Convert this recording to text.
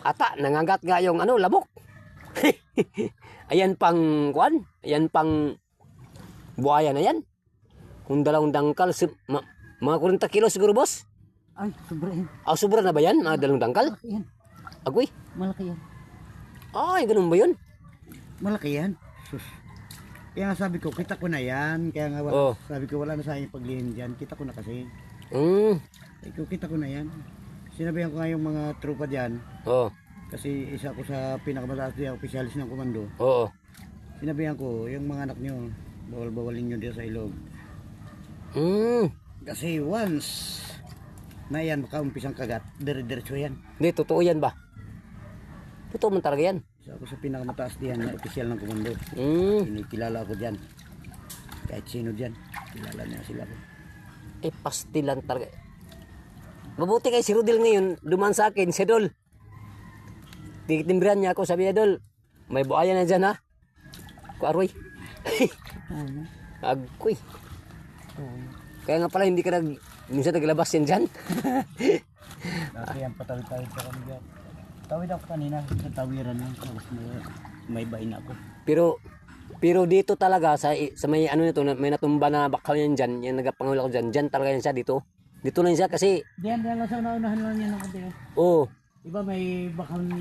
ata nangagat nga yung ano, labok. Ayan pang kuan, ayan pang buhaya na yan. Kung dalawang dangkal, mga 40 kilo siguro, boss. Ay, sobra yan. Ah, sobra na ba yan? Mga dalawang dangkal? Malaki yan. Agoy. Malaki yan. Ay, ganun ba yun? Malaki yan. Sus. Kaya nga sabi ko, kita ko na yan. Kaya nga sabi ko, wala na sa akin paglihim dyan. Kita ko na kasi. Kita ko na yan. Sinabihan ko nga yung mga tropa dyan. Kasi isa ko sa pinakamataas diyan, opisyalis ng komando. Sinabihan ko, yung mga anak nyo, bawal-bawalin nyo dito sa ilog. Kasi once na yan, makaumpisang kagat, dire-diretso yan. Hindi, totoo yan ba? Totoo man talaga yan. Isa ako sa pinakamataas diyan na opisyal ng komando. Kinikilala ko dyan. Kahit sino dyan, kilala niya sila ko. Pastilan talaga. Mabuti kay si Rodel ngayon, duman sa akin, si Dol. Titimbrihan niya ako, sabi niya, Dol, may buhaya na dyan ha. Kuaroy. Agkoy. Kaya nga pala hindi ka minsan naglabas yan dyan. Dati yan, patawid-tawid ka kami dyan. Tawid ako kanina, sa tawiran lang. May bain ako. Pero dito talaga, sa may ano nito, may natumba na bakal yan dyan, yung nagapangawil ako dyan, dyan talaga yan siya dito. Dito lang siya kasi... Diyan lang sa unahan lang yan ng konti. Oo. Iba may bakal na